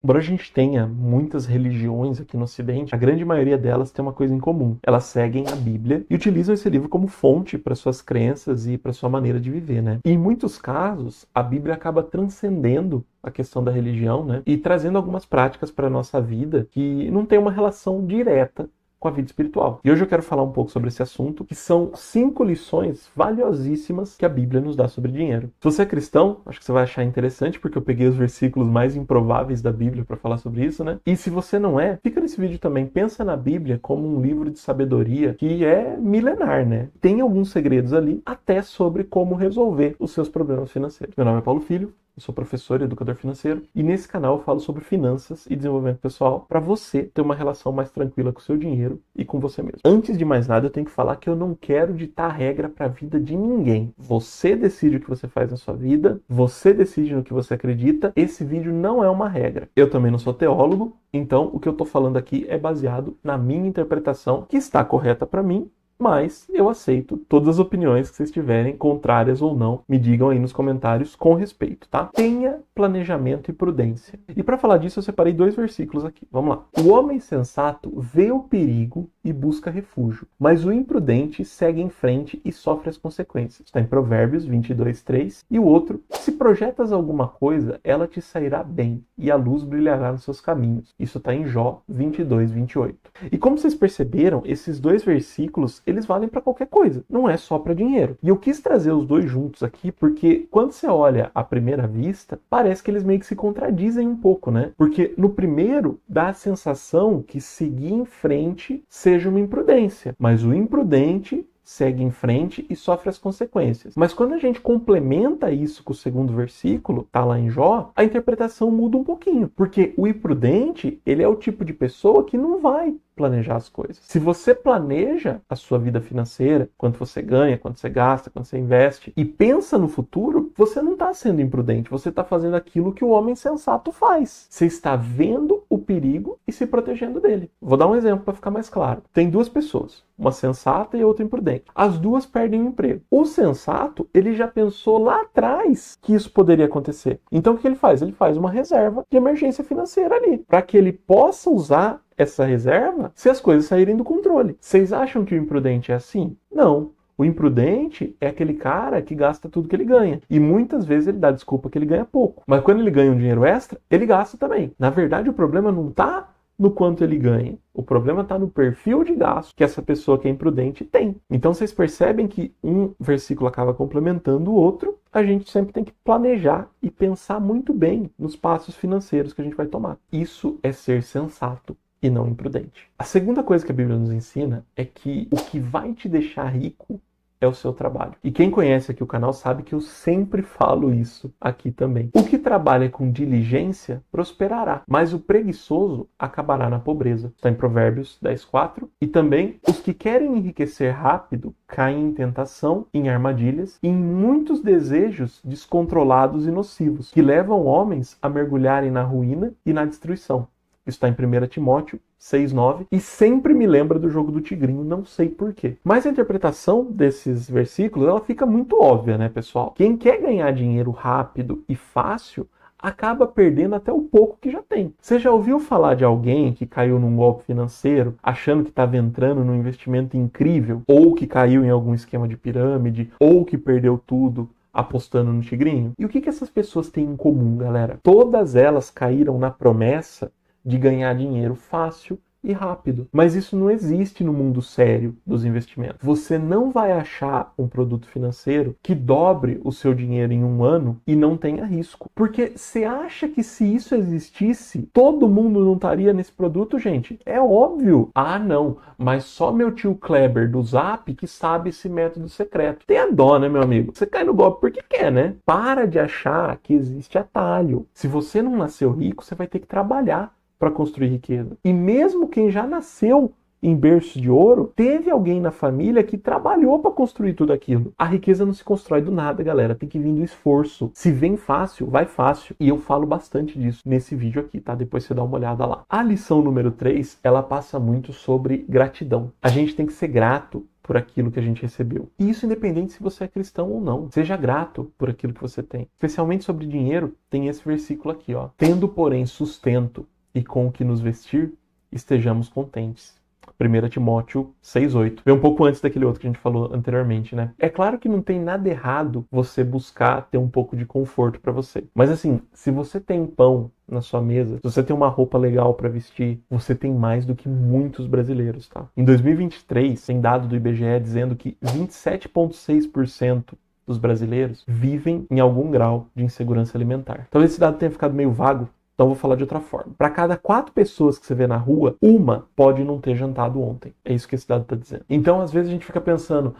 Embora a gente tenha muitas religiões aqui no Ocidente, a grande maioria delas tem uma coisa em comum. Elas seguem a Bíblia e utilizam esse livro como fonte para suas crenças e para sua maneira de viver, né? E em muitos casos, a Bíblia acaba transcendendo a questão da religião, né? E trazendo algumas práticas para a nossa vida que não tem uma relação direta com a vida espiritual. E hoje eu quero falar um pouco sobre esse assunto, que são 5 lições valiosíssimas que a Bíblia nos dá sobre dinheiro. Se você é cristão, acho que você vai achar interessante, porque eu peguei os versículos mais improváveis da Bíblia para falar sobre isso, né? E se você não é, fica nesse vídeo também. Pensa na Bíblia como um livro de sabedoria que é milenar, né? Tem alguns segredos ali, até sobre como resolver os seus problemas financeiros. Meu nome é Paulo Filho. Eu sou professor e educador financeiro e nesse canal eu falo sobre finanças e desenvolvimento pessoal para você ter uma relação mais tranquila com o seu dinheiro e com você mesmo. Antes de mais nada, eu tenho que falar que eu não quero ditar regra para a vida de ninguém. Você decide o que você faz na sua vida, você decide no que você acredita. Esse vídeo não é uma regra. Eu também não sou teólogo, então o que eu estou falando aqui é baseado na minha interpretação, que está correta para mim, mas eu aceito todas as opiniões que vocês tiverem, contrárias ou não, me digam aí nos comentários com respeito, tá? Tenha planejamento e prudência. E para falar disso, eu separei 2 versículos aqui. Vamos lá. O homem sensato vê o perigo e busca refúgio, mas o imprudente segue em frente e sofre as consequências. Está em Provérbios 22:3. E o outro: se projetas alguma coisa, ela te sairá bem e a luz brilhará nos seus caminhos. Isso está em Jó 22:28. E como vocês perceberam, esses 2 versículos eles valem para qualquer coisa, não é só para dinheiro. E eu quis trazer os 2 juntos aqui porque quando você olha à primeira vista, parece que eles meio que se contradizem um pouco, né? Porque no primeiro dá a sensação que seguir em frente seja uma imprudência, mas o imprudente segue em frente e sofre as consequências. Mas quando a gente complementa isso com o segundo versículo, tá lá em Jó, a interpretação muda um pouquinho, porque o imprudente, ele é o tipo de pessoa que não vai planejar as coisas. Se você planeja a sua vida financeira, quanto você ganha, quanto você gasta, quanto você investe, e pensa no futuro, você não está sendo imprudente, você está fazendo aquilo que o homem sensato faz. Você está vendo o perigo e se protegendo dele. Vou dar um exemplo para ficar mais claro. Tem 2 pessoas, uma sensata e outra imprudente. As 2 perdem o emprego. O sensato, ele já pensou lá atrás que isso poderia acontecer. Então o que ele faz? Ele faz uma reserva de emergência financeira ali, para que ele possa usar essa reserva se as coisas saírem do controle. Vocês acham que o imprudente é assim? Não. O imprudente é aquele cara que gasta tudo que ele ganha. E muitas vezes ele dá desculpa que ele ganha pouco. Mas quando ele ganha um dinheiro extra, ele gasta também. Na verdade, o problema não está no quanto ele ganha. O problema está no perfil de gasto que essa pessoa que é imprudente tem. Então vocês percebem que um versículo acaba complementando o outro. A gente sempre tem que planejar e pensar muito bem nos passos financeiros que a gente vai tomar. Isso é ser sensato e não imprudente. A segunda coisa que a Bíblia nos ensina é que o que vai te deixar rico é o seu trabalho. E quem conhece aqui o canal sabe que eu sempre falo isso aqui também. O que trabalha com diligência prosperará, mas o preguiçoso acabará na pobreza. Está em Provérbios 10:4. E também, os que querem enriquecer rápido caem em tentação, em armadilhas e em muitos desejos descontrolados e nocivos, que levam homens a mergulharem na ruína e na destruição. Isso está em 1 Timóteo 6:9, e sempre me lembra do jogo do tigrinho, não sei porquê. Mas a interpretação desses versículos, ela fica muito óbvia, né, pessoal? Quem quer ganhar dinheiro rápido e fácil, acaba perdendo até o pouco que já tem. Você já ouviu falar de alguém que caiu num golpe financeiro, achando que estava entrando num investimento incrível, ou que caiu em algum esquema de pirâmide, ou que perdeu tudo apostando no tigrinho? E o que essas pessoas têm em comum, galera? Todas elas caíram na promessa de ganhar dinheiro fácil e rápido. Mas isso não existe no mundo sério dos investimentos. Você não vai achar um produto financeiro que dobre o seu dinheiro em um ano e não tenha risco. Porque você acha que se isso existisse, todo mundo não estaria nesse produto, gente? É óbvio. Ah, não, mas só meu tio Kleber do Zap que sabe esse método secreto. Tenha dó, né, meu amigo? Você cai no golpe porque quer, né? Para de achar que existe atalho. Se você não nasceu rico, você vai ter que trabalhar para construir riqueza. E mesmo quem já nasceu em berço de ouro, teve alguém na família que trabalhou para construir tudo aquilo. A riqueza não se constrói do nada, galera. Tem que vir do esforço. Se vem fácil, vai fácil. E eu falo bastante disso nesse vídeo aqui, tá? Depois você dá uma olhada lá. A lição número 3, ela passa muito sobre gratidão. A gente tem que ser grato por aquilo que a gente recebeu. E isso independente se você é cristão ou não. Seja grato por aquilo que você tem. Especialmente sobre dinheiro, tem esse versículo aqui, ó. Tendo, porém, sustento e com o que nos vestir, estejamos contentes. 1 Timóteo 6,8. Vem um pouco antes daquele outro que a gente falou anteriormente, né? É claro que não tem nada errado você buscar ter um pouco de conforto para você. Mas assim, se você tem pão na sua mesa, se você tem uma roupa legal para vestir, você tem mais do que muitos brasileiros, tá? Em 2023, tem dado do IBGE dizendo que 27,6% dos brasileiros vivem em algum grau de insegurança alimentar. Talvez esse dado tenha ficado meio vago, então vou falar de outra forma. Para cada 4 pessoas que você vê na rua, uma pode não ter jantado ontem. É isso que esse dado está dizendo. Então, às vezes a gente fica pensando,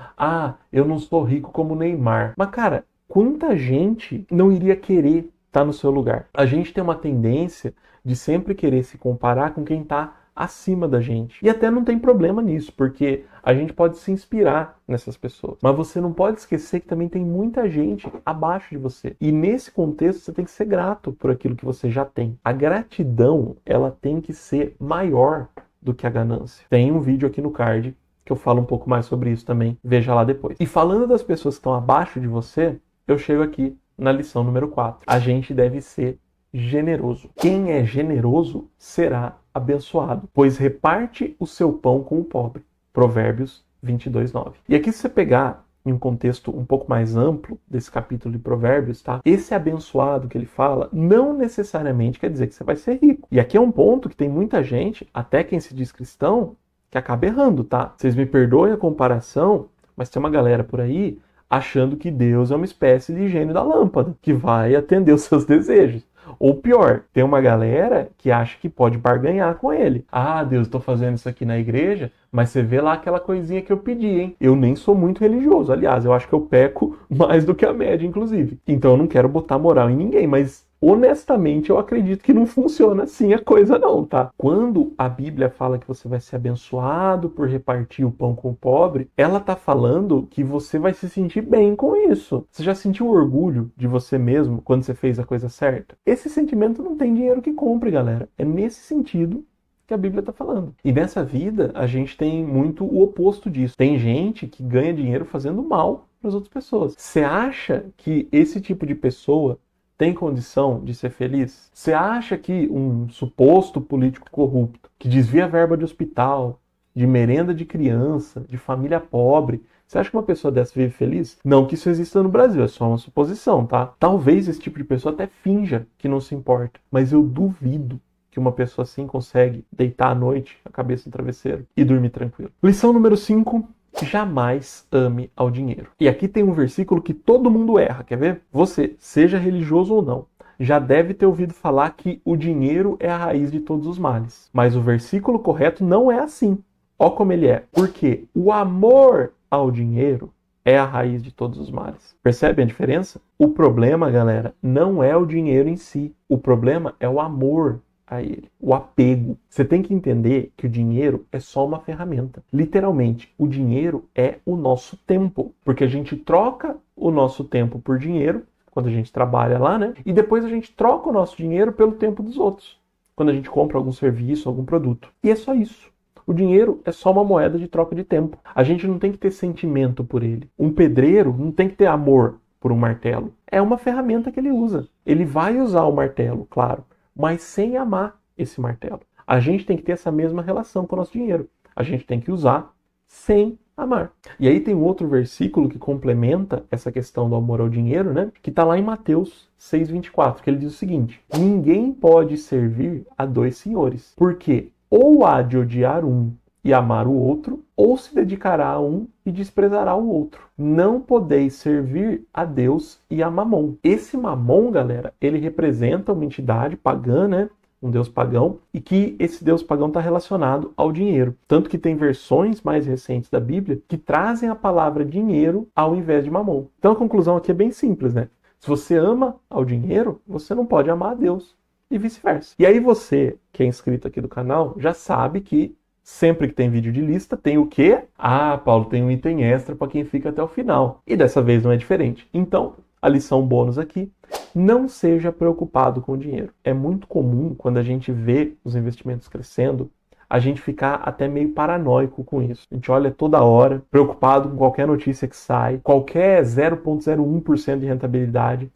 eu não sou rico como o Neymar. Mas, cara, quanta gente não iria querer estar no seu lugar? A gente tem uma tendência de sempre querer se comparar com quem está acima da gente. E até não tem problema nisso, porque a gente pode se inspirar nessas pessoas. Mas você não pode esquecer que também tem muita gente abaixo de você. E nesse contexto você tem que ser grato por aquilo que você já tem. A gratidão, ela tem que ser maior do que a ganância. Tem um vídeo aqui no card que eu falo um pouco mais sobre isso também. Veja lá depois. E falando das pessoas que estão abaixo de você, eu chego aqui na lição número 4. A gente deve ser generoso. Quem é generoso será abençoado, pois reparte o seu pão com o pobre. Provérbios 22:9. E aqui, se você pegar em um contexto um pouco mais amplo desse capítulo de Provérbios, tá? Esse abençoado que ele fala não necessariamente quer dizer que você vai ser rico. E aqui é um ponto que tem muita gente, até quem se diz cristão, que acaba errando, tá? Vocês me perdoem a comparação, mas tem uma galera por aí achando que Deus é uma espécie de gênio da lâmpada, que vai atender os seus desejos. Ou pior, tem uma galera que acha que pode barganhar com ele. Deus, estou fazendo isso aqui na igreja, mas você vê lá aquela coisinha que eu pedi, hein? Eu nem sou muito religioso. Aliás, eu acho que eu peco mais do que a média, inclusive. Então eu não quero botar moral em ninguém, mas honestamente, eu acredito que não funciona assim a coisa não, tá? Quando a Bíblia fala que você vai ser abençoado por repartir o pão com o pobre, ela tá falando que você vai se sentir bem com isso. Você já sentiu orgulho de você mesmo quando você fez a coisa certa? Esse sentimento não tem dinheiro que compre, galera. É nesse sentido que a Bíblia está falando. E nessa vida, a gente tem muito o oposto disso. Tem gente que ganha dinheiro fazendo mal para as outras pessoas. Você acha que esse tipo de pessoa tem condição de ser feliz? Você acha que um suposto político corrupto, que desvia verba de hospital, de merenda de criança, de família pobre, você acha que uma pessoa dessa vive feliz? Não que isso exista no Brasil, é só uma suposição, tá? Talvez esse tipo de pessoa até finja que não se importa, mas eu duvido que uma pessoa assim consegue deitar à noite, a cabeça no travesseiro e dormir tranquilo. Lição número 5. Jamais ame ao dinheiro. E aqui tem um versículo que todo mundo erra, quer ver? Você, seja religioso ou não, já deve ter ouvido falar que o dinheiro é a raiz de todos os males. Mas o versículo correto não é assim. Ó como ele é. Porque o amor ao dinheiro é a raiz de todos os males. Percebe a diferença? O problema, galera, não é o dinheiro em si. O problema é o amor a ele, o apego. Você tem que entender que o dinheiro é só uma ferramenta. Literalmente, o dinheiro é o nosso tempo, porque a gente troca o nosso tempo por dinheiro quando a gente trabalha lá, né? E depois a gente troca o nosso dinheiro pelo tempo dos outros, quando a gente compra algum serviço, algum produto. E é só isso. O dinheiro é só uma moeda de troca de tempo. A gente não tem que ter sentimento por ele. Um pedreiro não tem que ter amor por um martelo. É uma ferramenta que ele usa. Ele vai usar o martelo, claro, mas sem amar esse martelo. A gente tem que ter essa mesma relação com o nosso dinheiro. A gente tem que usar sem amar. E aí tem um outro versículo que complementa essa questão do amor ao dinheiro, né? Que está lá em Mateus 6,24, que ele diz o seguinte: ninguém pode servir a 2 senhores, porque ou há de odiar um e amar o outro, ou se dedicará a um e desprezará o outro. Não podeis servir a Deus e a Mamon. Esse Mamon, galera, ele representa uma entidade pagã, né? Um deus pagão, e que esse deus pagão está relacionado ao dinheiro. Tanto que tem versões mais recentes da Bíblia que trazem a palavra dinheiro ao invés de Mamon. Então a conclusão aqui é bem simples, né? Se você ama ao dinheiro, você não pode amar a Deus. E vice-versa. E aí você, que é inscrito aqui do canal, já sabe que sempre que tem vídeo de lista, tem o quê? Paulo, tem um item extra para quem fica até o final. E dessa vez não é diferente. Então, a lição bônus aqui: não seja preocupado com o dinheiro. É muito comum, quando a gente vê os investimentos crescendo, a gente ficar até meio paranoico com isso. A gente olha toda hora, preocupado com qualquer notícia que sai, qualquer 0,01% de rentabilidade.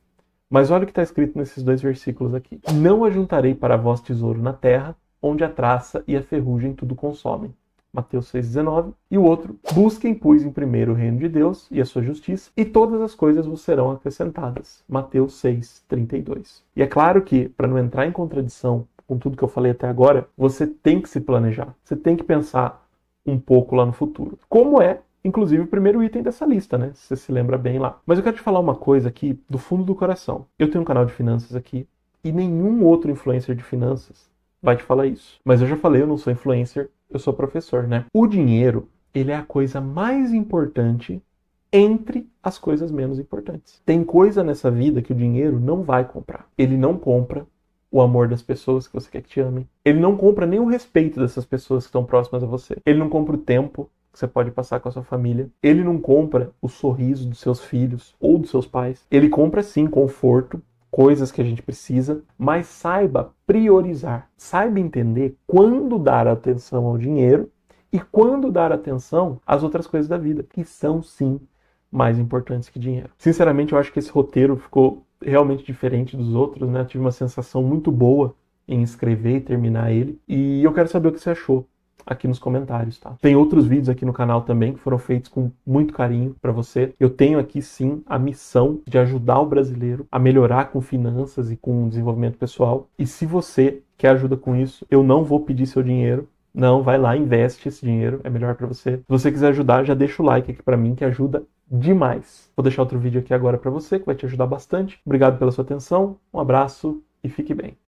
Mas olha o que está escrito nesses 2 versículos aqui. Não ajuntarei para vós tesouro na terra, onde a traça e a ferrugem tudo consomem. Mateus 6,19. E o outro, busquem, pois, em primeiro o reino de Deus e a sua justiça, e todas as coisas vos serão acrescentadas. Mateus 6,32. E é claro que, para não entrar em contradição com tudo que eu falei até agora, você tem que se planejar. Você tem que pensar um pouco lá no futuro. Como é, inclusive, o primeiro item dessa lista, né? Se você se lembra bem lá. Mas eu quero te falar uma coisa aqui do fundo do coração. Eu tenho um canal de finanças aqui e nenhum outro influencer de finanças vai te falar isso. Mas eu já falei, eu não sou influencer, eu sou professor, né? O dinheiro, ele é a coisa mais importante entre as coisas menos importantes. Tem coisa nessa vida que o dinheiro não vai comprar. Ele não compra o amor das pessoas que você quer que te amem. Ele não compra nem o respeito dessas pessoas que estão próximas a você. Ele não compra o tempo que você pode passar com a sua família. Ele não compra o sorriso dos seus filhos ou dos seus pais. Ele compra, sim, conforto, coisas que a gente precisa, mas saiba priorizar. Saiba entender quando dar atenção ao dinheiro e quando dar atenção às outras coisas da vida, que são, sim, mais importantes que dinheiro. Sinceramente, eu acho que esse roteiro ficou realmente diferente dos outros, né? Eu tive uma sensação muito boa em escrever e terminar ele. E eu quero saber o que você achou aqui nos comentários, tá? Tem outros vídeos aqui no canal também que foram feitos com muito carinho para você. Eu tenho aqui, sim, a missão de ajudar o brasileiro a melhorar com finanças e com desenvolvimento pessoal. E se você quer ajuda com isso, eu não vou pedir seu dinheiro. Não, vai lá, investe esse dinheiro, é melhor para você. Se você quiser ajudar, já deixa o like aqui para mim, que ajuda demais. Vou deixar outro vídeo aqui agora para você, que vai te ajudar bastante. Obrigado pela sua atenção, um abraço e fique bem.